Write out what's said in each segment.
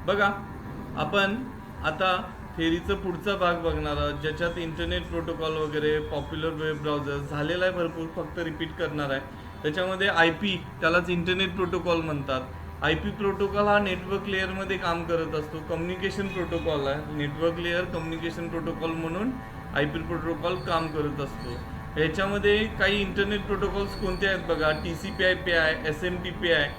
बघा, आपण आता थेरीचा पुढचा भाग बघणार आहोत, ज्याच्यात इंटरनेट प्रोटोकॉल वगैरे पॉप्युलर वेब ब्राउझर झालेला आहे भरपूर, फक्त रिपीट करणार आहे. त्याच्यामध्ये IP, त्यालाच इंटरनेट प्रोटोकॉल म्हणतात. IP प्रोटोकॉल हा नेटवर्क लेअरमध्ये काम करत असतो. कम्युनिकेशन प्रोटोकॉल आहे, नेटवर्क लेअर कम्युनिकेशन प्रोटोकॉल म्हणून IP प्रोटोकॉल काम करत असतो. ह्याच्यामध्ये काही इंटरनेट प्रोटोकॉल्स कोणते आहेत बघा, TCP/IP आहे, SMTP आहे.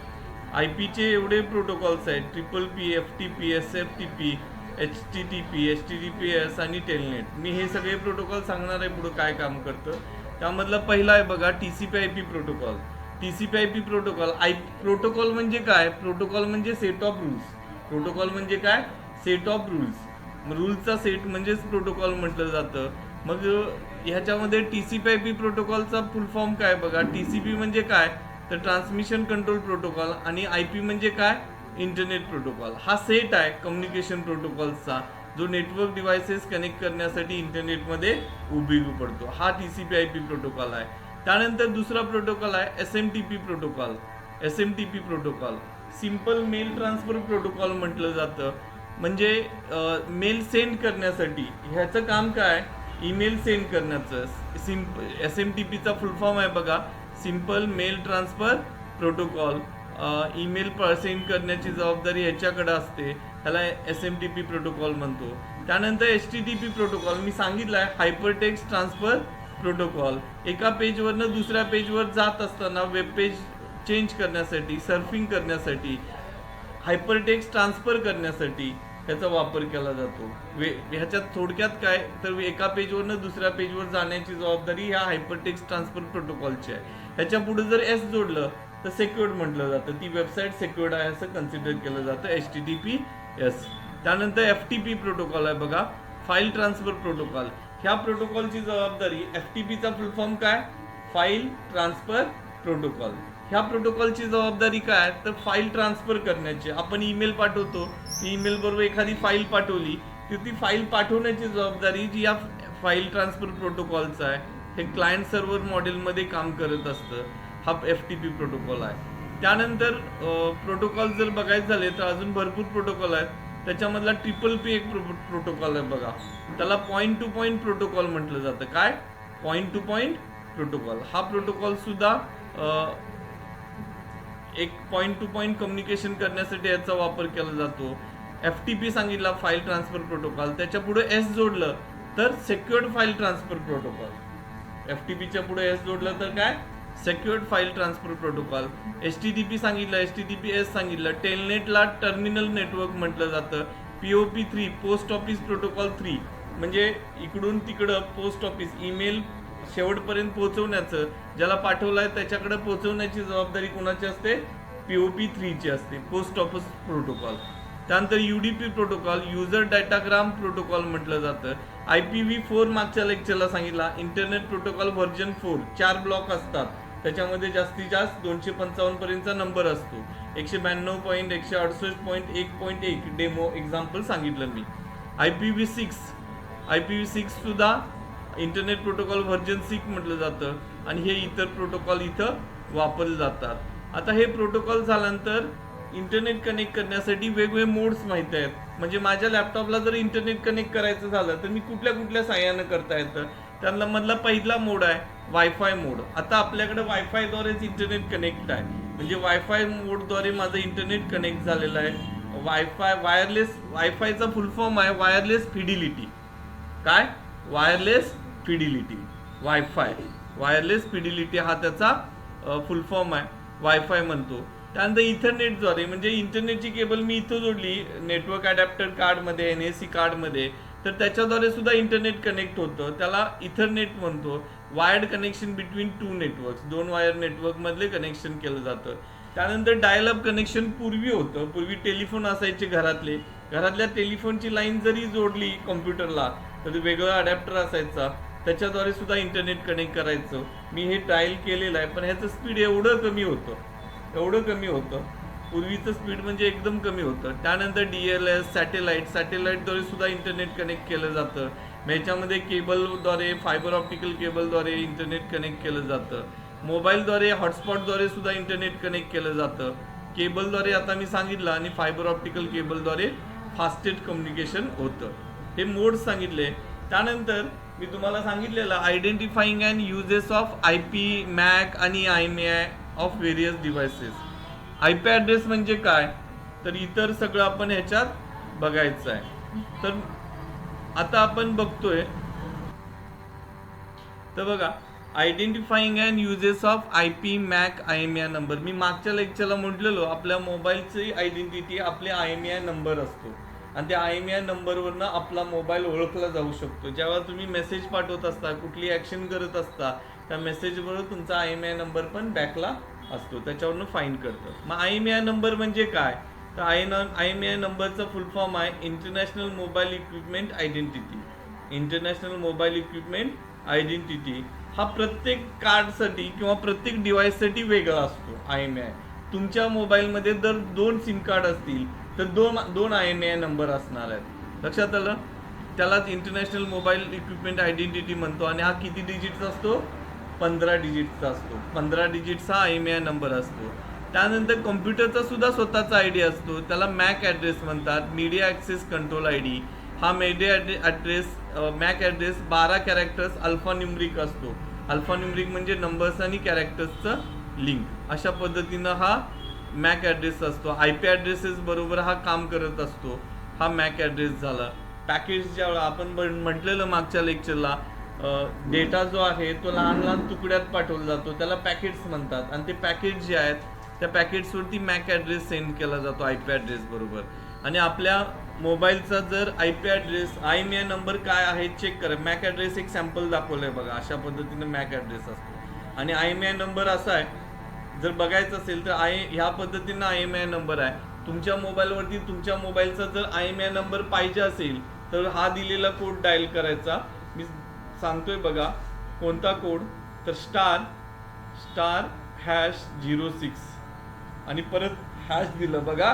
IP चे एवढे प्रोटोकॉल्स आहेत, TPP, FTP, SFTP, HTTP, HTTPS आणि टेलनेट. मी हे सगळे प्रोटोकॉल सांगणार आहे पुढे काय काम करतं. त्यामधला पहिला आहे बघा TCP/IP प्रोटोकॉल. TCP/IP प्रोटोकॉल म्हणजे काय? प्रोटोकॉल म्हणजे सेट ऑफ रूल्स. प्रोटोकॉल म्हणजे काय? Set of rules. रूलचा सेट म्हणजेच प्रोटोकॉल म्हटलं जातं. मग ह्याच्यामध्ये TCP/IP प्रोटोकॉलचा फुल फॉर्म काय बघा. TCP म्हणजे काय? तर ट्रान्समिशन कंट्रोल प्रोटोकॉल. आणि IP म्हणजे काय? Internet protocol. हा सेट आहे कम्युनिकेशन प्रोटोकॉल्सचा, जो नेटवर्क डिव्हायसेस कनेक्ट करण्यासाठी इंटरनेटमध्ये उपयोगी पडतो. हा TCP/IP प्रोटोकॉल आहे. त्यानंतर दुसरा प्रोटोकॉल आहे SMTP protocol. SMTP protocol simple mail transfer protocol म्हटलं जातं. म्हणजे मेल सेंड करण्यासाठी. ह्याचं काम काय? ईमेल सेंड करण्याचं. SMTPचा फुल फॉर्म आहे बघा, simple mail transfer protocol. Email send करण्याची जबाबदारी ह्याच्याकडे असते, ह्याला SMTP प्रोटोकॉल म्हणतो. त्यानंतर HTTP प्रोटोकॉल मी सांगितलं आहे, हायपरटेक्स्ट ट्रान्सफर प्रोटोकॉल. एका पेजवरनं दुसऱ्या पेजवर जात असताना वेब पेज चेंज करण्यासाठी, सर्फिंग करण्यासाठी, हायपरटेक्स्ट ट्रान्सफर करण्यासाठी ह्याचा वापर केला जातो. ह्याच्यात थोडक्यात काय, तर एका पेजवरनं दुसऱ्या पेजवर जाण्याची जबाबदारी ह्या हायपरटेक्स्ट ट्रान्सफर प्रोटोकॉलची आहे. ह्याच्या पुढे जर S जोडलं तर सेक्युअर्ड म्हटलं जातं. ती वेबसाईट सेक्युअर्ड आहे असं कन्सिडर केलं जातं, HTTPS. त्यानंतर FTP प्रोटोकॉल आहे बघा, फाईल ट्रान्सफर प्रोटोकॉल. ह्या प्रोटोकॉलची जबाबदारी, FTPचा फुल फॉर्म काय? File transfer protocol. ह्या प्रोटोकॉलची जबाबदारी काय? तर फाईल ट्रान्सफर करण्याची. आपण ईमेल पाठवतो, ईमेल बरोबर एखादी फाईल पाठवली तर ती फाईल पाठवण्याची जबाबदारी जी या फाईल ट्रान्सफर प्रोटोकॉलचं आहे. हे क्लायंट सर्व्हर मॉडेलमध्ये काम करत असतं. हा FTP प्रोटोकॉल आहे. त्यानंतर प्रोटोकॉल जर बघायचं झाले तर अजून भरपूर प्रोटोकॉल आहेत. त्याच्यामधला TPP एक प्रोटोकॉल आहे बघा, त्याला पॉईंट टू पॉईंट प्रोटोकॉल म्हटलं जातं. काय? Point two point protocol. हा प्रोटोकॉल सुद्धा एक पॉईंट टू पॉईंट कम्युनिकेशन करण्यासाठी याचा वापर केला जातो. FTP सांगितला, फाईल ट्रान्सफर प्रोटोकॉल. त्याच्या पुढे S जोडलं तर सेक्युअर्ड फाईल ट्रान्सफर प्रोटोकॉल. FTPच्या पुढे S जोडलं तर काय? Secured file transfer protocol. HTTP सांगितलं, HTTPS सांगितलं. टेलनेटला टर्मिनल नेटवर्क म्हटलं जातं. POP3 पोस्ट ऑफिस प्रोटोकॉल 3 म्हणजे इकडून तिकडं पोस्ट ऑफिस, ईमेल शेवटपर्यंत पोहोचवण्याचं, ज्याला पाठवलाय त्याच्याकडे पोहोचवण्याची जबाबदारी कोणाची असते? POP3 ची असते, पोस्ट ऑफिस प्रोटोकॉल. त्यानंतर UDP protocol, user datagram protocol म्हटलं जातं. IPv4 मागच्या लेक्चरला सांगितला, इंटरनेट प्रोटोकॉल व्हर्जन 4. 4 ब्लॉक असतात, त्याच्यामध्ये जास्तीत जास्त 255 पर्यंतचा नंबर असतो. 192.168.1.1 डेमो एक्झाम्पल सांगितलं मी. IPv6 सुद्धा इंटरनेट प्रोटोकॉल व्हर्जन 6 म्हटलं जातं. आणि हे इतर प्रोटोकॉल इथं वापरले जातात. आता हे प्रोटोकॉल झाल्यानंतर इंटरनेट कनेक्ट करण्यासाठी वेगवेगळे मोड्स माहिती आहेत. म्हणजे माझ्या लॅपटॉपला जर इंटरनेट कनेक्ट करायचं झालं तर मी कुठल्या कुठल्या साह्यानं करता येतं. त्यातला मधला पहिला मोड आहे वायफाय मोड. आता आपल्याकडे वायफायद्वारेच इंटरनेट कनेक्ट आहे, म्हणजे वायफाय मोडद्वारे माझं इंटरनेट कनेक्ट झालेलं आहे. वायफायचा फुल फॉर्म आहे वायरलेस फिडिलिटी. काय? Wireless fidelity. वायरलेस फिडिलिटी हा त्याचा फुल फॉर्म आहे, वायफाय म्हणतो. त्यानंतर इथरनेटद्वारे, म्हणजे इंटरनेटची केबल मी इथं जोडली नेटवर्क अडॅप्टर कार्डमध्ये, NAC कार्डमध्ये, तर त्याच्याद्वारे सुद्धा इंटरनेट कनेक्ट होतं, त्याला इथरनेट म्हणतो. Wired connection between 2 networks, 2 wire नेटवर्कमधले कनेक्शन केलं जातं. त्यानंतर डायल-अप कनेक्शन पूर्वी होतं. पूर्वी टेलिफोन असायचे घरातल्या टेलिफोनची लाईन जरी जोडली कॉम्प्युटरला तर वेगळा अडॅप्टर असायचा, त्याच्याद्वारे सुद्धा इंटरनेट कनेक्ट करायचं. मी हे ट्रायल केलेलं आहे, पण ह्याचं स्पीड एवढं कमी होतं. पूर्वीचं स्पीड म्हणजे एकदम कमी होतं. त्यानंतर DLS, सॅटेलाईटद्वारे सुद्धा इंटरनेट कनेक्ट केलं जातं. ह्याच्यामध्ये केबलद्वारे, फायबर ऑप्टिकल केबलद्वारे इंटरनेट कनेक्ट केलं जातं. मोबाईलद्वारे, हॉटस्पॉटद्वारे सुद्धा इंटरनेट कनेक्ट केलं जातं. केबलद्वारे आता मी सांगितलं, आणि फायबर ऑप्टिकल केबलद्वारे फास्टेस्ट कम्युनिकेशन होतं. हे मोड सांगितले. त्यानंतर मी तुम्हाला सांगितलेलं identifying and uses of IP, Mac आणि IMEI of various devices. IP address म्हणजे काय, तर इतर सगळं आपण ह्याच्यात बघायचं आहे. तर आता आपण बघतोय, तर बघा, identifying and uses of IP, MAC, IMEI नंबर. मी मागच्या लेक्चरला म्हटलेलो आपल्या मोबाईलची आयडेंटिटी आपले IMEI नंबर असतो, आणि त्या IMEI नंबरवरनं आपला मोबाईल ओळखला जाऊ शकतो. जेव्हा तुम्ही मेसेज पाठवत असता, कुठली ॲक्शन करत असता, त्या मेसेजबरोबर तुमचा IMEI नंबर पण बॅकला असतो, त्याच्यावरनं फाईन करतं. मग IMEI नंबर म्हणजे काय, तर IMEI नंबरचा फुल फॉर्म आहे international mobile equipment identity. International mobile equipment identity हा प्रत्येक कार्डसाठी किंवा प्रत्येक डिव्हाइससाठी वेगळा असतो. IMEI तुमच्या मोबाईलमध्ये जर 2 सिम कार्ड असतील तर दोन IMEI नंबर असणार आहेत. लक्षात आलं? त्यालाच इंटरनॅशनल मोबाईल इक्विपमेंट आयडेंटिटी म्हणतो. आणि हा किती डिजिटचा असतो? 15 डिजिटचा असतो. 15 डिजिटचा IMEI नंबर असतो. त्यानंतर कम्प्युटरचा सुद्धा स्वतःचा ID असतो, त्याला मॅक ॲड्रेस म्हणतात, मीडिया ॲक्सेस कंट्रोल ID. हा media address, MAC address 12 characters alphanumeric असतो. अल्फान्यूमरिक म्हणजे नंबर्स आणि कॅरेक्टर्सचं लिंक. अशा पद्धतीनं हा मॅक ॲड्रेस असतो. IP ॲड्रेसेस बरोबर हा काम करत असतो. हा मॅक ॲड्रेस झाला. पॅकेट्स ज्यावेळेला आपण म्हटलेलं मागच्या लेक्चरला, डेटा जो आहे तो लहान लहान तुकड्यात पाठवला जातो, त्याला पॅकेट्स म्हणतात. आणि ते पॅकेट्स जे आहेत त्या पॅकेट्सवरती मॅक ॲड्रेस सेंड केला जातो IP ॲड्रेस बरोबर. आणि आपल्या मोबाईलचा जर IP ॲड्रेस, IMEI नंबर काय आहे चेक करा. मॅक ॲड्रेस एक सॅम्पल दाखवलं आहे बघा, अशा पद्धतीनं मॅक ॲड्रेस असतो. आणि IMEI नंबर असा आहे, जर बघायचं असेल तर ह्या पद्धतीनं IMEI नंबर आहे. तुमच्या मोबाईलवरती तुमच्या मोबाईलचा जर IMEI नंबर पाहिजे असेल तर हा दिलेला कोड डायल करायचा. मी सांगतोय बघा कोणता कोड, तर **#06 आणि परत हॅश दिलं बघा,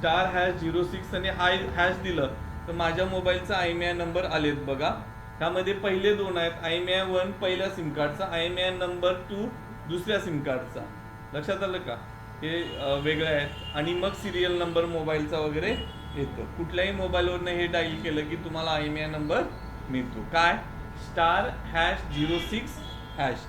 *#06 आणि हॅश दिलं तर माझ्या मोबाईलचा IMEI नंबर आलेत बघा. त्यामध्ये पहिले 2 आहेत, IMEI 1 पहिल्या सिम कार्डचा, IMEI नंबर 2 दुसऱ्या सिम कार्डचा. लक्षात आलं का? हे वेगळे आहेत. आणि मग सिरियल नंबर मोबाईलचा वगैरे येतो. कुठल्याही मोबाईलवरनं हे डायल केलं की तुम्हाला IMEI नंबर मिळतो. काय? *#06#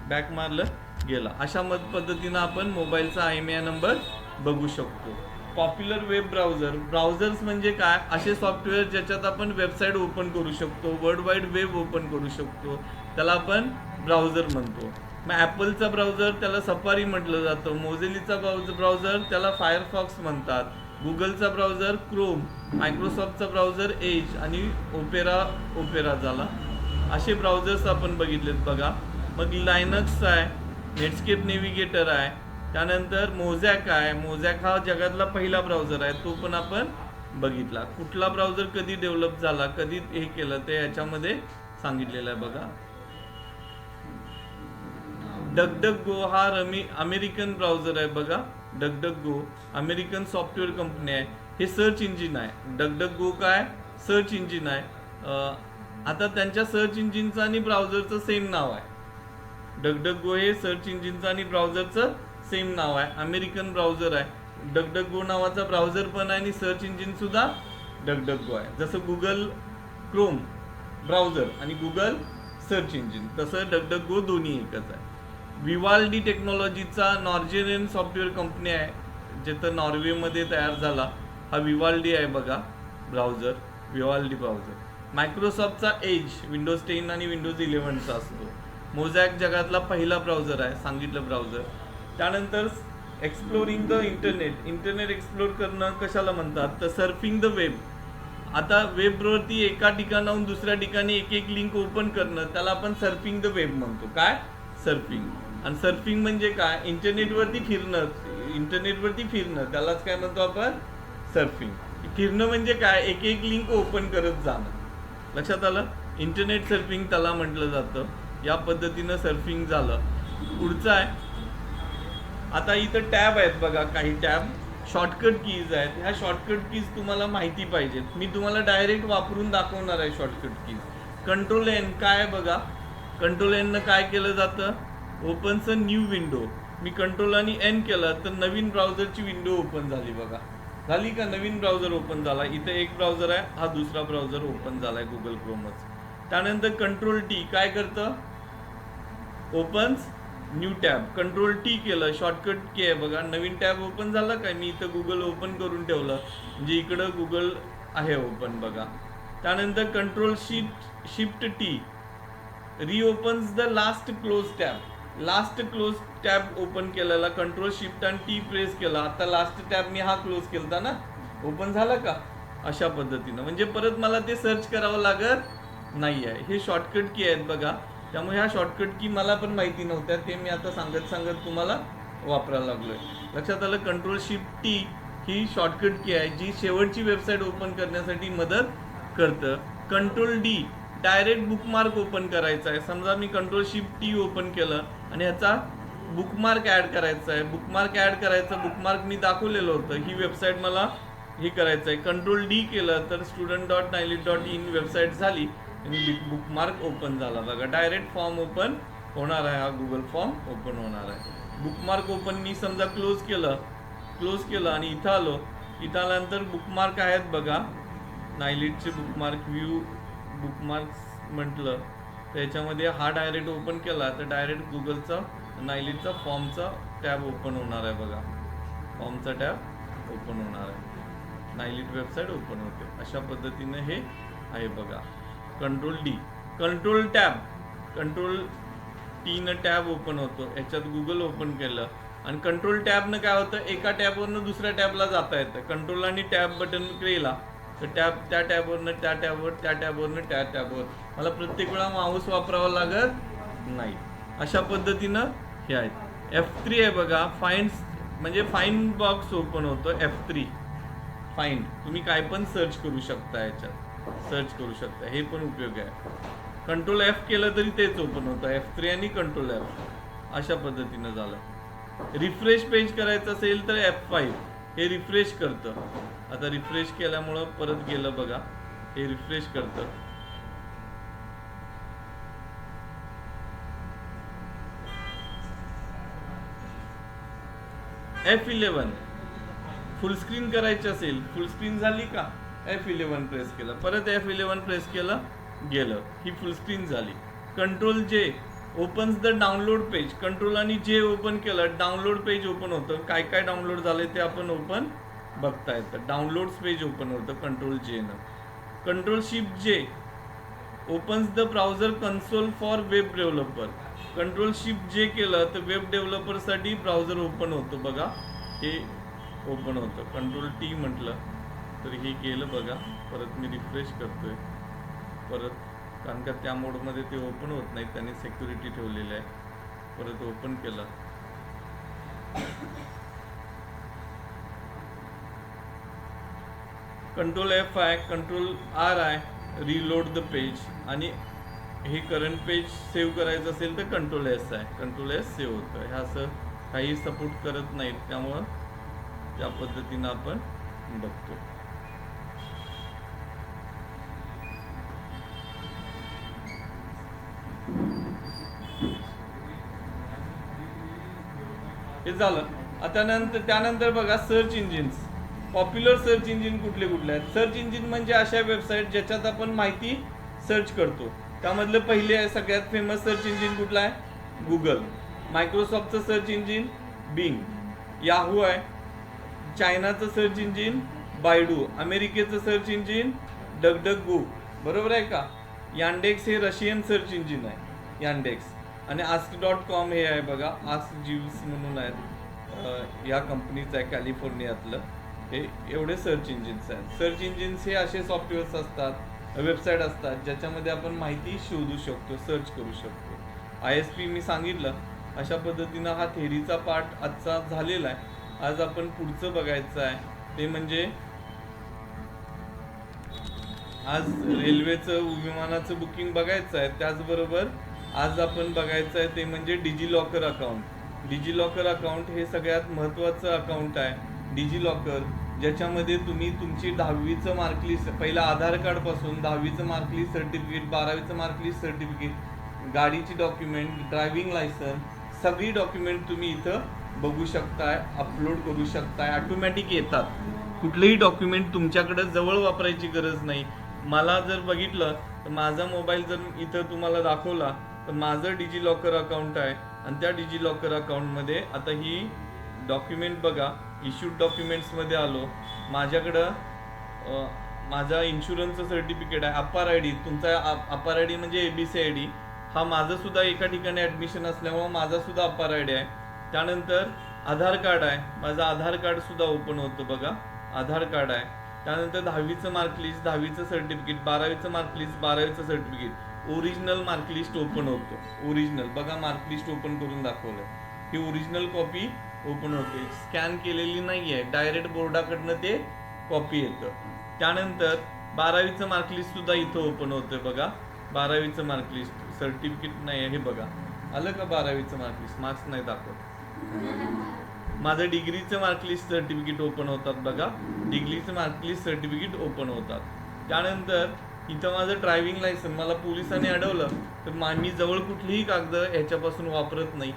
बॅक मारलं गेला. अशा पद्धतीनं आपण मोबाईलचा IMEI नंबर बघू शकतो. पॉप्युलर वेब ब्राउझर्स म्हणजे काय? असे सॉफ्टवेअर ज्याच्यात आपण वेबसाईट ओपन करू शकतो, वर्ल्ड वाईड वेब ओपन करू शकतो, त्याला आपण ब्राउझर म्हणतो. मग ॲपलचा ब्राउझर त्याला सफारी म्हटलं जातं, मोझिलाचा ब्राउझर त्याला फायरफॉक्स म्हणतात, गुगलचा ब्राउझर क्रोम, मायक्रोसॉफ्टचा ब्राउझर एज आणि ओपेरा झाला. असे ब्राउझर्स आपण बघितलेत बघा. मग लायनक्स आहे, नेटस्केप नेव्हिगेटर आहे, त्यानंतर मोझॅक आहे. मोझॅक हा जगातला पहिला ब्राउझर आहे, तो पण आपण बघितला. कुठला ब्राउझर कधी डेव्हलप झाला, कधी हे केलं ते याच्यामध्ये सांगितलेलं आहे बघा. DuckDuckGo हा अमेरिकन ब्राउझर आहे बघा. DuckDuckGo अमेरिकन सॉफ्टवेअर कंपनी आहे. हे सर्च इंजिन आहे. DuckDuckGo काय? सर्च इंजिन आहे. आता त्यांच्या सर्च इंजिनचं आणि ब्राउझरचं सेम नाव आहे. DuckDuckGo हे सर्च इंजिनचं आणि ब्राउझरचं सेम नाव आहे. अमेरिकन ब्राउझर आहे. DuckDuckGo नावाचा ब्राउझर पण आहे आणि सर्च इंजिन सुद्धा DuckDuckGo आहे. जसं गुगल क्रोम ब्राउझर आणि गुगल सर्च इंजिन, तसं DuckDuckGo दोन्ही एकच आहे. विवाल्डी टेक्नॉलॉजीचा नॉर्वेजियन सॉफ्टवेअर कंपनी आहे, जिथं नॉर्वेमध्ये तयार झाला. हा विवाल्डी आहे बघा ब्राउझर, विवाल्डी ब्राउझर. मायक्रोसॉफ्टचा एज विंडोज 10 आणि विंडोज 11चा असतो. मोझॅक जगातला पहिला ब्राउझर आहे, सांगितलं ब्राउझर. त्यानंतर एक्सप्लोरिंग द इंटरनेट एक्सप्लोर करणं कशाला म्हणतात, तर सर्फिंग द वेब. आता वेबवरती एका ठिकाणाहून दुसऱ्या ठिकाणी एक लिंक ओपन करणं, त्याला आपण सर्फिंग द वेब म्हणतो. काय? सर्फिंग. आणि सर्फिंग म्हणजे काय? इंटरनेटवरती फिरणं, त्यालाच काय म्हणतो आपण? सर्फिंग. फिरणं म्हणजे काय? एक लिंक ओपन करत जाणं. लक्षात आलं? इंटरनेट सर्फिंग त्याला म्हटलं जातं. या पद्धतीनं सर्फिंग झालं. पुढचं आहे, आता इथं टॅब आहेत बघा, काही टॅब शॉर्टकट कीज आहेत. ह्या शॉर्टकट कीज तुम्हाला माहिती पाहिजेत. मी तुम्हाला डायरेक्ट वापरून दाखवणार आहे शॉर्टकट कीज. Ctrl N काय बघा, Ctrl N काय केलं जातं? Opens a new window. Me control आणि एन केलं तर नवीन ब्राउझरची विंडो ओपन झाली बघा. झाली का? नवीन ब्राउझर ओपन झाला. इथे एक ब्राउझर आहे, हा दुसरा ब्राउझर ओपन झालाय गुगल क्रोमच. त्यानंतर कंट्रोल टी काय करतं? Opens new tab. Control T केलं, शॉर्टकट की आहे बघा. नवीन टॅब ओपन झाला काय? मी इथं गुगल ओपन करून ठेवलं म्हणजे इकडं गुगल आहे ओपन बघा. त्यानंतर control shift T reopens the last close tab. Last close tab open केलेला, कंट्रोल शिफ्ट आणि टी प्रेस केला. आता लास्ट टॅब मी हा क्लोज केलता ना, ओपन झाला का? अशा पद्धतीनं म्हणजे परत मला ते सर्च करावं लागत नाही आहे. हे शॉर्टकट की आहेत बघा. त्यामुळे ह्या शॉर्टकट की मला पण माहिती नव्हत्या, ते मी आता सांगत तुम्हाला वापरायला लागलोय. लक्षात आलं? कंट्रोल शिफ्ट टी ही शॉर्टकट की आहे जी शेवटची वेबसाईट ओपन करण्यासाठी मदत करतं. Control D direct bookmark open करायचा आहे. समजा मी कंट्रोल शिफ्ट टी ओपन केलं आणि ह्याचा बुकमार्क ऍड करायचा आहे. बुकमार्क ऍड करायचं, बुकमार्क मी दाखवलेलं होतं. ही वेबसाईट मला हे करायचं आहे. कंट्रोल डी केलं तर student.nailed.in वेबसाईट झाली आणि बुकमार्क ओपन झाला बघा. डायरेक्ट फॉर्म ओपन होणार आहे, हा गुगल फॉर्म ओपन होणार आहे. बुकमार्क ओपन मी समजा क्लोज केलं आणि इथं आलो. इथं आल्यानंतर बुकमार्क आहेत बघा, नायलिटचे बुकमार्क, व्ह्यू बुकमार्क्स म्हटलं त्याच्यामध्ये हा डायरेक्ट ओपन केला तर डायरेक्ट गुगलचा नायलिटचा फॉर्मचा टॅब ओपन होणार आहे बघा. फॉर्मचा टॅब ओपन होणार आहे, नायलिट वेबसाईट ओपन होते. अशा पद्धतीने हे आहे बघा. Control D, control tab, control टीनं टॅब ओपन होतो. याच्यात गुगल ओपन केलं आणि कंट्रोल टॅबनं काय होतं, एका टॅबवरनं दुसऱ्या टॅबला जाता येतं. कंट्रोल आणि टॅब बटन केला तर टॅब त्या टॅबवरनं त्या टॅबवर, त्या टॅबवरनं त्या टॅबवर, मला प्रत्येक वेळा माऊस वापरावा लागत नाही. अशा पद्धतीनं हे आहेत. F3 आहे बघा, फाइंड म्हणजे फाइंड बॉक्स ओपन होतो. F3 फाइंड, तुम्ही काय पण सर्च करू शकता, याच्यात सर्च करू शकता, हे पण उपयोग आहे. कंट्रोल F केलं तरी तेच ओपन होतं. F3 आणि कंट्रोल F अशा पद्धतीनं झालं. रिफ्रेश पेज करायचं असेल तर F5 हे रिफ्रेश करतं. आता रिफ्रेश केल्यामुळं परत गेलं बघा, हे रिफ्रेश करतं. F11 फुल स्क्रीन करायची असेल, फुल स्क्रीन झाली का? F11 प्रेस केलं, परत F11 प्रेस केलं, गेलं, ही फुल स्क्रीन झाली. कंट्रोल जे opens the download page. Control आणि जे ओपन केलं, डाउनलोड पेज ओपन होतं. काय काय डाउनलोड झाले ते आपण ओपन बघता येतं. डाउनलोड्स पेज ओपन होतं कंट्रोल जे न. कंट्रोल शिफ्ट जे opens the browser console for web developer. Control shift जे केलं तर वेब डेव्हलपरसाठी ब्राउझर ओपन होतं बघा, हे ओपन होतं. कंट्रोल टी म्हटलं तर हे केलं बघा. परत मी रिफ्रेश करतोय परत, कारण का त्या मोडमध्ये ते ओपन होत नाही, त्याने सिक्युरिटी ठेवलेली आहे. परत ओपन केलं. कंट्रोल F आहे, कंट्रोल R आहे, रिलोड द पेज. आणि हे करंट पेज सेव्ह करायचं असेल तर कंट्रोल S आहे, कंट्रोल S सेव्ह होतं. हे असं काही सपोर्ट करत नाहीत, त्यामुळं त्या पद्धतीनं आपण बघतो. हे झालं. आता त्यानंतर बघा search engines. Popular search engine कुठले कुठले आहेत? सर्च इंजिन म्हणजे अशा वेबसाईट ज्याच्यात आपण माहिती सर्च करतो. त्यामधलं पहिले आहे, सगळ्यात फेमस सर्च इंजिन कुठला आहे? गुगल. मायक्रोसॉफ्टचं सर्च इंजिन बिंग. याहू आहे. चायनाचं सर्च इंजिन बायडू. अमेरिकेचं सर्च इंजिन डगडगगो. बरोबर आहे का? यांडेक्स हे रशियन सर्च इंजिन आहे, यांडेक्स. आणि ask.com हे आहे बघा, आस्क जीव्स म्हणून आहेत, या कंपनीचं आहे कॅलिफोर्नियातलं. हे एवढे सर्च इंजिन्स आहेत. सर्च इंजिन्स हे असे सॉफ्टवेअर्स असतात, वेबसाईट असतात ज्याच्यामध्ये आपण माहिती शोधू शकतो, सर्च करू शकतो. ISP मी सांगितलं. अशा पद्धतीनं हा थेरीचा पार्ट आजचा झालेला आहे. आज आपण पुढचं बघायचं आहे, ते म्हणजे आज रेल्वेचं विमानाचं बुकिंग बघायचं आहे. त्याचबरोबर आज आपण बघायचं आहे ते म्हणजे डिजिलॉकर अकाउंट. डिजिलॉकर अकाउंट हे सगळ्यात महत्त्वाचं अकाउंट आहे. डिजिलॉकर ज्याच्यामध्ये तुम्ही तुमची 10वीचं मार्कलिस्ट, पहिला आधार कार्डपासून 10वीचं मार्कलिस्ट सर्टिफिकेट, 12वीचं मार्कलिस्ट सर्टिफिकेट, गाडीची डॉक्युमेंट, ड्रायव्हिंग लायसन्स, सगळी डॉक्युमेंट तुम्ही इथं बघू शकताय, अपलोड करू शकताय, ऑटोमॅटिक येतात. कुठलंही डॉक्युमेंट तुमच्याकडे जवळ वापरायची गरज नाही. मला जर बघितलं तर माझा मोबाईल जर इथं तुम्हाला दाखवला तर माझं डिजिलॉकर अकाउंट आहे आणि त्या डिजिलॉकर अकाउंटमध्ये आता ही डॉक्युमेंट बघा, इश्यूड डॉक्युमेंट्समध्ये आलो. माझ्याकडं माझा इन्शुरन्सचं सर्टिफिकेट आहे, अपार आय डी, तुमचा अपार आय डी म्हणजे ABC आय डी, हा माझं सुद्धा एका ठिकाणी ॲडमिशन असल्यामुळं माझा सुद्धा अपार आय डी आहे. त्यानंतर आधार कार्ड आहे, माझं आधार कार्ड सुद्धा ओपन होतं बघा, आधार कार्ड आहे. त्यानंतर 10वीचं मार्कलिस्ट, 10वीचं सर्टिफिकेट, 12वीचं मार्कलिस्ट, 12वीचं सर्टिफिकेट, ओरिजिनल मार्कलिस्ट ओपन होतं. ओरिजिनल बघा, मार्कलिस्ट ओपन करून दाखवलं, ही ओरिजिनल कॉपी ओपन होते, स्कॅन केलेली नाही आहे, डायरेक्ट बोर्डाकडनं ते कॉपी येतं. त्यानंतर 12वीचं मार्कलिस्ट सुद्धा इथं ओपन होतं बघा, 12वीचं मार्कलिस्ट सर्टिफिकेट नाही आहे, हे बघा आलं का 12वीचं मार्कलिस्ट, मार्क्स नाही दाखवत. माझं डिग्रीचं मार्कलिस्ट सर्टिफिकेट ओपन होतात बघा, डिग्रीचं मार्कलिस्ट सर्टिफिकेट ओपन होतात. त्यानंतर इथं माझं ड्रायव्हिंग लायसन, मला पोलिसांनी अडवलं तर मी जवळ कुठलीही कागद ह्याच्यापासून वापरत नाही.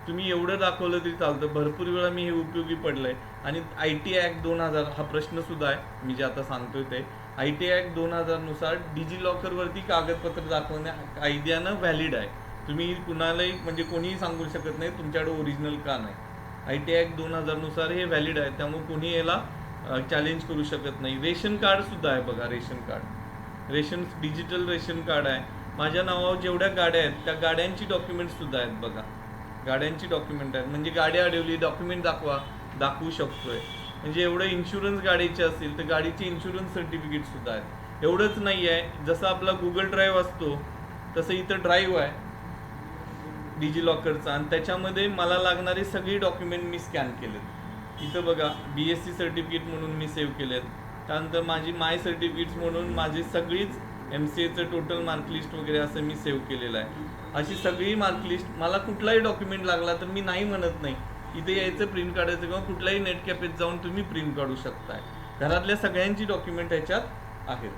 तुम्ही एवढं दाखवलं तरी चालतं, भरपूर वेळा मी हे उपयोगी पडलंय. आणि IT ॲक्ट 2000 हा प्रश्न सुद्धा आहे, मी जे आता सांगतोय ते IT ॲक्ट 2000 नुसार डिजिलॉकरवरती कागदपत्र दाखवण्या कायद्यानं व्हॅलिड आहे. तुम्ही कुणालाही म्हणजे कोणीही सांगू शकत नाही तुमच्याकडे ओरिजिनल का नाही. IT ॲक्ट 2000 नुसार हे व्हॅलिड आहे, त्यामुळे कोणी याला चॅलेंज करू शकत नाही. रेशन कार्ड सुद्धा आहे बघा, ration card, digital ration card आहे. माझ्या नावावर जेवढ्या गाड्या आहेत त्या गाड्यांची डॉक्युमेंट्स सुद्धा आहेत बघा, गाड्यांची डॉक्युमेंट आहेत. म्हणजे गाडी अडवली, डॉक्युमेंट दाखवू शकतोय. म्हणजे एवढं इन्शुरन्स गाडीचे असेल तर गाडीचे इन्शुरन्स सर्टिफिकेट सुद्धा आहेत. एवढंच नाही आहे, जसं आपला गुगल ड्राईव्ह असतो तसं इथं ड्राईव्ह आहे डिजिलॉकरचा, आणि त्याच्यामध्ये मला लागणारी सगळी डॉक्युमेंट मी स्कॅन केलेत. इथं बघा BSc सर्टिफिकेट म्हणून मी सेव्ह केलेत. त्यानंतर माझी माय सर्टिफिकेट्स म्हणून माझी सगळीच MCAचं टोटल मार्कलिस्ट वगैरे असं मी सेव्ह केलेलं आहे. अशी सगळी मार्कलिस्ट, मला कुठलाही डॉक्युमेंट लागला तर मी नाही म्हणत नाही, इथे यायचं प्रिंट काढायचं, किंवा कुठल्याही नेट कॅफेत जाऊन तुम्ही प्रिंट काढू शकताय. घरातल्या सगळ्यांची डॉक्युमेंट ह्याच्यात आहेत.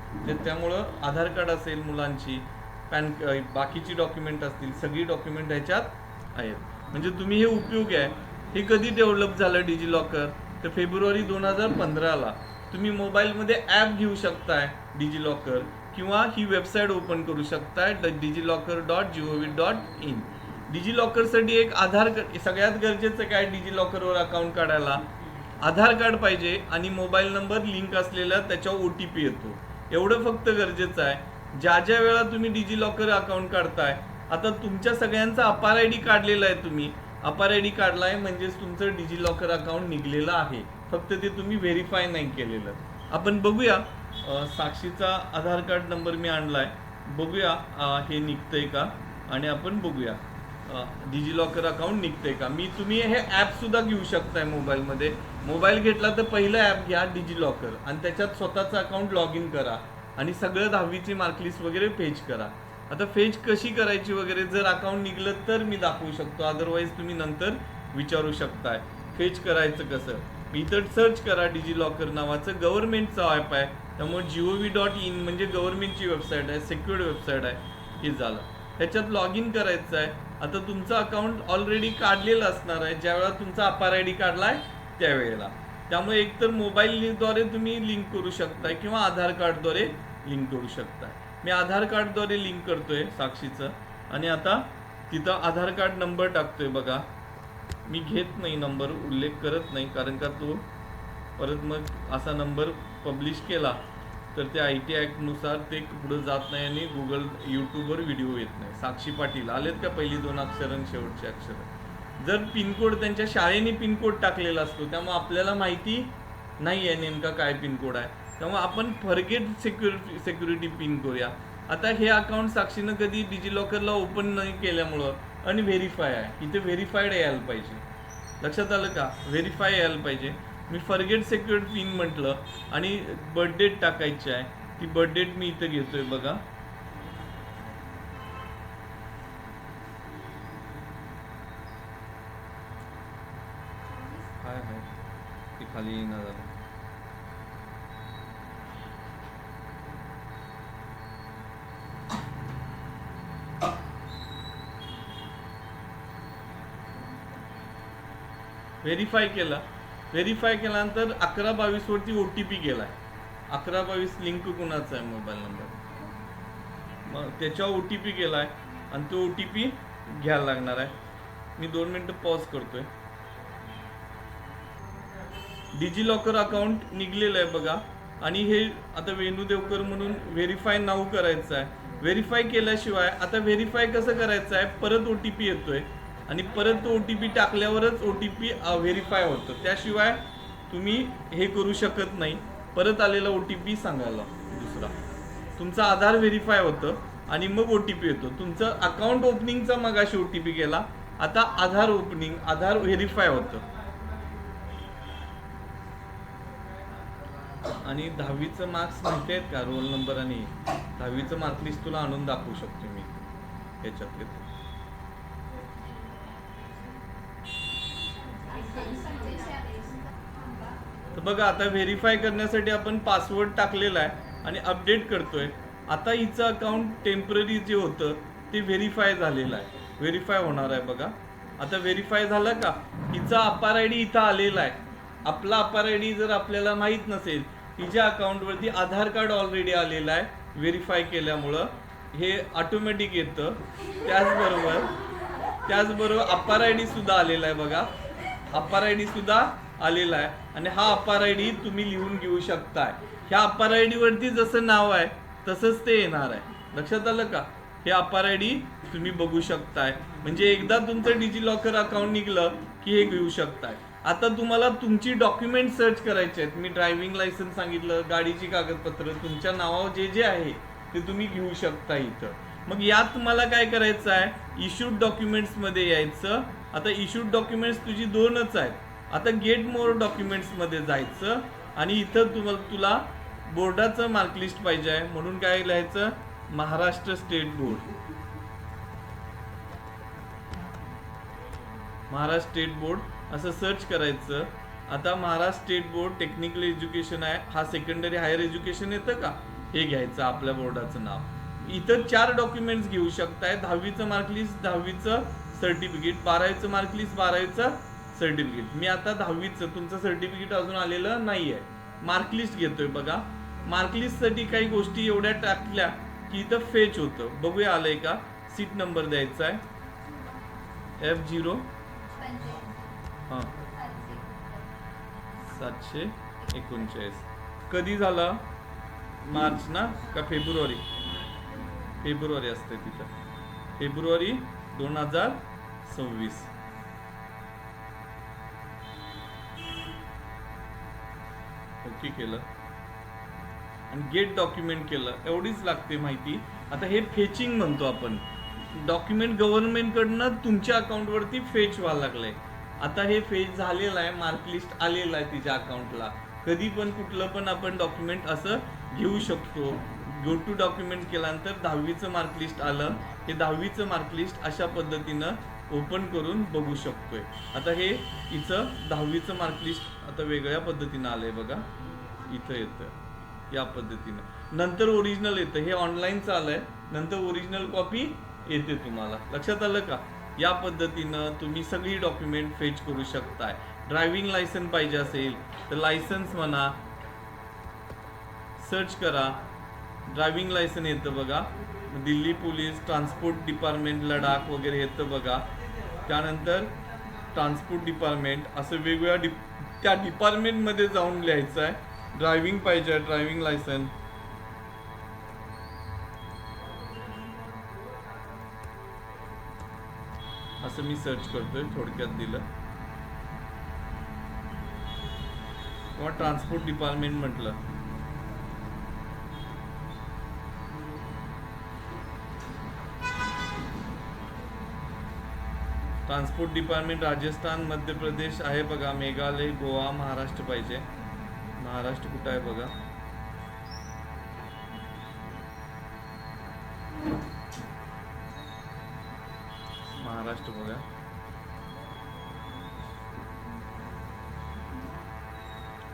त्यामुळं आधार कार्ड असेल मुलांची, बाकीची डॉक्युमेंट असतील, सगळी डॉक्युमेंट ह्याच्यात आहेत. म्हणजे तुम्ही हे उपयोग आहे. हे कधी डेव्हलप झालं डिजिलॉकर तर फेब्रुवारी 2015ला. तुम्ही मोबाईलमध्ये ॲप घेऊ शकताय डिजिलॉकर, किंवा ही वेबसाईट ओपन करू शकताय digillocker.gov.in. डिजिलॉकरसाठी एक आधार कार्ड सगळ्यात गरजेचं काय, डिजिलॉकरवर अकाउंट काढायला आधार कार्ड पाहिजे आणि मोबाईल नंबर लिंक असलेला त्याच्यावर OTP येतो, एवढं फक्त गरजेचं आहे. ज्या वेळा तुम्ही डिजिलॉकर अकाउंट काढताय, आता तुमच्या सगळ्यांचा अपार ID काढलेला आहे, तुम्ही अपार ID काढलाय म्हणजेच तुमचं डिजिलॉकर अकाउंट निघलेलं आहे, फक्त ते तुम्ही व्हेरीफाय नाही केलेलं. आपण बघूया, साक्षीचा आधार कार्ड नंबर मी आणलाय, बघूया हे निघतंय का, आणि आपण बघूया डिजिलॉकर अकाउंट निघतंय का. तुम्ही हे ॲप सुद्धा घेऊ शकताय मोबाईलमध्ये. मोबाईल घेतला तर पहिलं ॲप घ्या डिजिलॉकर, आणि त्याच्यात स्वतःचं अकाउंट लॉग इन करा आणि सगळं 10वीची मार्कलिस्ट वगैरे फेच करा. आता फेच कशी करायची वगैरे, जर अकाउंट निघलं तर मी दाखवू शकतो, अदरवाईज तुम्ही नंतर विचारू शकताय फेच करायचं कसं. इथं सर्च करा, डिजिलॉकर नावाचं गव्हर्नमेंटचं ॲप आहे, त्यामुळे gov.in म्हणजे गव्हर्नमेंटची वेबसाईट आहे, सिक्युअर्ड वेबसाईट आहे. हे झालं, त्याच्यात लॉग इन करायचं आहे. आता तुमचं अकाउंट ऑलरेडी काढलेलं असणार आहे ज्यावेळेला तुमचा अपार ID काढलाय त्यावेळेला, त्यामुळे एकतर मोबाईलद्वारे तुम्ही लिंक करू शकताय किंवा आधार कार्डद्वारे लिंक करू शकताय. मी आधार कार्डद्वारे लिंक करतोय साक्षीचं, आणि आता तिथं आधार कार्ड नंबर टाकतोय बघा. मी घेत नाही नंबर, उल्लेख करत नाही, कारण का तो परत मग असा नंबर पब्लिश केला तर ते IT ॲक्टनुसार ते पुढं जात नाही आणि यूट्यूबवर व्हिडिओ येत नाही. साक्षी पाटील आलेत का, पहिली 2 अक्षर आणि शेवटचे अक्षर. जर पिनकोड त्यांच्या शाळेने पिनकोड टाकलेला असतो, त्यामुळे आपल्याला माहिती नाही आहे नेमका काय पिनकोड आहे, त्यामुळे आपण फॉरगेट सिक्युरिटी पिन करूया. आता हे अकाउंट साक्षीनं कधी डिजिलॉकरला ओपन नाही केल्यामुळं अनव्हेरीफाय आहे, इथे व्हेरीफाईड यायला पाहिजे. लक्षात आलं का, व्हेरीफाय यायला पाहिजे. मी फॉरगेट सिक्युअर पिन म्हटलं आणि बर्थ डेट टाकायची आहे, ती बर्थ डेट मी इथं घेतोय बघा. काय आहे ती खाली येईना झालं. व्हेरीफाय केला. व्हेरीफाय केल्यानंतर 1122 वरती OTP गेलाय. 1122 लिंक कुणाचा आहे मोबाईल नंबर, मग त्याच्यावर OTP गेलाय आणि तो OTP घ्यायला लागणार आहे. मी 2 मिनिटं पॉज करतोय. डिजी लॉकर अकाउंट निघलेलं आहे बघा. आणि हे आता वेणू देवकर म्हणून व्हेरीफाय नाऊ करायचं आहे. व्हेरीफाय केल्याशिवाय आता व्हेरीफाय कसं करायचं आहे, परत OTP येतोय आणि परत तो OTP टाकल्यावरच OTP व्हेरीफाय होतं. त्याशिवाय तुम्ही हे करू शकत नाही. परत आलेला OTP सांगायला दुसरा. तुमचा आधार व्हेरीफाय होतं आणि मग OTP येतो. तुमचं अकाउंट ओपनिंगचा मगाशी OTP गेला, आता आधार ओपनिंग, आधार व्हेरीफाय होतं. आणि 10वीचं मार्क्स माहिती आहेत का, रोल नंबर आणि 10वीचं मार्कलिस्ट तुला आणून दाखवू शकतो मी याच्यातले. तर बघा आता व्हेरीफाय करण्यासाठी आपण पासवर्ड टाकलेला आहे आणि अपडेट करतोय. आता हिचं अकाउंट टेम्पररी जे होतं ते व्हेरीफाय झालेलं आहे, व्हेरीफाय होणार आहे बघा. आता व्हेरीफाय झालं का, हिचा अपार ID इथं आलेला आहे. आपला अपार ID जर आपल्याला माहीत नसेल, हिच्या अकाउंटवरती आधार कार्ड ऑलरेडी आलेलं आहे. व्हेरीफाय केल्यामुळं हे ऑटोमॅटिक येतं. त्याचबरोबर अपार ID सुद्धा आलेला आहे बघा. अपार ID सुद्धा आलेला आहे आणि हा अपार ID तुम्ही लिहून घेऊ शकताय. ह्या अपार ID वरती जसं नाव आहे तसंच ते येणार आहे. लक्षात आलं का? हे अपार ID तुम्ही बघू शकताय. म्हणजे एकदा तुमचं डिजी लॉकर अकाउंट निघलं की हे घेऊ शकताय. आता तुम्हाला तुमची डॉक्युमेंट सर्च करायचे आहेत. मी ड्रायव्हिंग लायसन्स सांगितलं, गाडीची कागदपत्र, तुमच्या नावावर जे जे आहे ते तुम्ही घेऊ शकता इथं. मग यात तुम्हाला काय करायचं आहे, इश्यूड डॉक्युमेंट्समध्ये यायचं. आता इश्यूड डॉक्युमेंट्स तुझी 2च आहेत. आता गेट मोर डॉक्युमेंट्समध्ये जायचं आणि इथं तुला बोर्डाचं मार्कलिस्ट पाहिजे आहे म्हणून काय लिहायचं, Maharashtra state board. Maharashtra state board असं सर्च करायचं. आता Maharashtra state board technical education आहे, हा सेकंडरी हायर एज्युकेशन येतं का, हे घ्यायचं आपल्या बोर्डाचं नाव. इथं 4 डॉक्युमेंट्स घेऊ शकताय. 10वीचं मार्कलिस्ट, 10वीचं सर्टिफिकेट, 12वीचं मार्कलिस्ट, 12वीचं सर्टिफिकेट. मी आता 10वीचं, तुमचं सर्टिफिकेट अजून आलेलं नाही आहे, मार्कलिस्ट घेतोय बघा. मार्कलिस्टसाठी काही गोष्टी एवढ्या टाकल्या की इथं फेच होतं. बघूया आलंय का. सीट नंबर द्यायचा आहे F0 739. कधी झाला, मार्च ना का फेब्रुवारी? फेब्रुवारी असते तिथं, फेब्रुवारी 2026. ओके केलं आणि गेट डॉक्युमेंट केलं. एवढीच लागते माहिती. आता हे फेचिंग म्हणतो आपण. डॉक्युमेंट गव्हर्नमेंटकडनं तुमच्या अकाउंटवरती फेच व्हायला लागलंय. आता हे फेच झालेलं आहे, मार्कलिस्ट आलेलं आहे तिच्या अकाउंटला. कधी पण कुठलं पण आपण डॉक्युमेंट असं घेऊ शकतो. गो टू डॉक्युमेंट केल्यानंतर 10वीचं मार्कलिस्ट आलं. हे 10वीचं मार्कलिस्ट अशा पद्धतीनं ओपन करून बघू शकतोय. आता हे हिचं 10वीचं मार्कलिस्ट आता वेगळ्या पद्धतीनं आलंय बघा. इथं येतं या पद्धतीनं. नंतर ओरिजिनल येतं. हे ऑनलाईनचं आलंय, नंतर ओरिजिनल कॉपी येते तुम्हाला. लक्षात आलं का? या पद्धतीनं तुम्ही सगळी डॉक्युमेंट फेच करू शकताय. ड्रायव्हिंग लायसन्स पाहिजे असेल तर लायसन्स म्हणा, सर्च करा, ड्रायव्हिंग लायसन्स येतं बघा. Delhi police, transport department, Ladakh वगैरे येतं बघा. त्यानंतर ट्रान्सपोर्ट डिपार्टमेंट असं वेगवेगळ्या त्या डिपार्टमेंटमध्ये जाऊन लिहायचं आहे. ड्रायव्हिंग पाहिजे, ड्रायव्हिंग लायसन्स. असं मी सर्च करतोय, थोडक्यात दिलं. किंवा ट्रान्सपोर्ट डिपार्टमेंट म्हटलं. ट्रान्सपोर्ट डिपार्टमेंट राजस्थान, मध्य प्रदेश आहे बघा, मेघालय, गोवा, महाराष्ट्र पाहिजे. महाराष्ट्र कुठं आहे बघा. महाराष्ट्र बघा.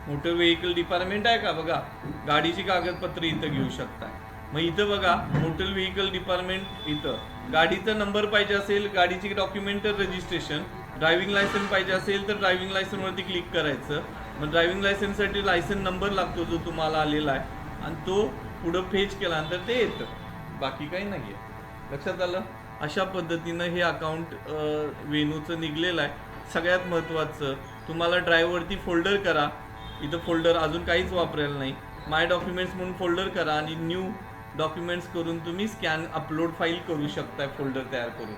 मोटर व्हेकल डिपार्टमेंट आहे का बघा. गाडीची कागदपत्र इथं घेऊ शकता. मग इथं बघा मोटर व्हेकल डिपार्टमेंट. इथं गाडीचा नंबर पाहिजे असेल, गाडीची डॉक्युमेंट रजिस्ट्रेशन, ड्रायव्हिंग लायसन पाहिजे असेल तर ड्रायव्हिंग लायसनवरती क्लिक करायचं. मग ड्रायव्हिंग लायसनसाठी लायसन नंबर लागतो जो तुम्हाला आलेला आहे आणि तो पुढं फेच केल्यानंतर ते येतं. बाकी काही नाही आहे. लक्षात आलं? अशा पद्धतीनं हे अकाउंट वेणूचं निघलेलं आहे. सगळ्यात महत्त्वाचं तुम्हाला ड्राईव्हवरती फोल्डर करा. इथं फोल्डर अजून काहीच वापरायला नाही. माय डॉक्युमेंट्स म्हणून फोल्डर करा आणि न्यू डॉक्युमेंट्स करून तुम्ही स्कॅन अपलोड फाईल करू शकताय फोल्डर तयार करून.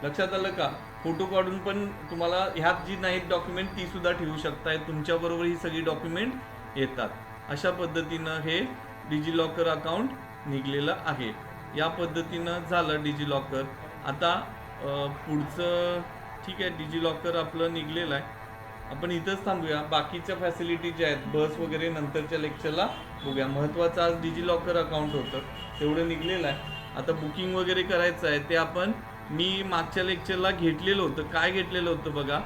लक्षात आलं का? फोटो काढून पण तुम्हाला ह्यात जी नाहीत डॉक्युमेंट ती सुद्धा ठेवू शकताय. तुमच्याबरोबर ही सगळी डॉक्युमेंट येतात. अशा पद्धतीनं हे डिजिलॉकर अकाउंट निघलेलं आहे. या पद्धतीनं झालं डिजिलॉकर. आता पुढचं ठीक आहे, डिजिलॉकर आपलं निघलेलं आहे. आपण इथंच थांबूया. बाकीच्या फॅसिलिटी ज्या आहेत बस वगैरे नंतरच्या लेक्चरला बघूया. महत्त्वाचं आज डिजिलॉकर अकाउंट होतं, तेवढं निघलेलं आहे. आता बुकिंग वगैरे करायचं आहे ते आपण मी मागच्या लेक्चरला घेतलेलं होतं. काय घेतलेलं होतं बघा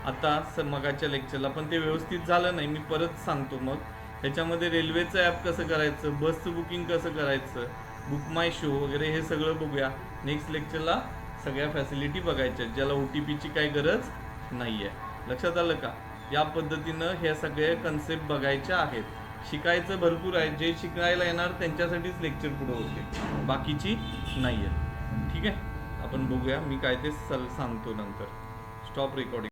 आता मगाच्या लेक्चरला, पण ते व्यवस्थित झालं नाही. मी परत सांगतो. मग त्याच्यामध्ये रेल्वेचं ॲप कसं करायचं, बसचं बुकिंग कसं करायचं, बुक माय शो वगैरे हे सगळं बघूया. नेक्स्ट लेक्चरला सगळ्या फॅसिलिटी बघायच्या ज्याला OTPची काही गरज नाही आहे. लक्षात आलं का? या पद्धतीनं ह्या सगळ्या कन्सेप्ट बघायच्या आहेत. शिकायचं भरपूर आहे. जे शिकायला येणार त्यांच्यासाठीच लेक्चर पुढे होते, बाकीची नाही आहे. ठीक आहे, आपण बघूया. मी काय ते सांगतो नंतर. Stop recording.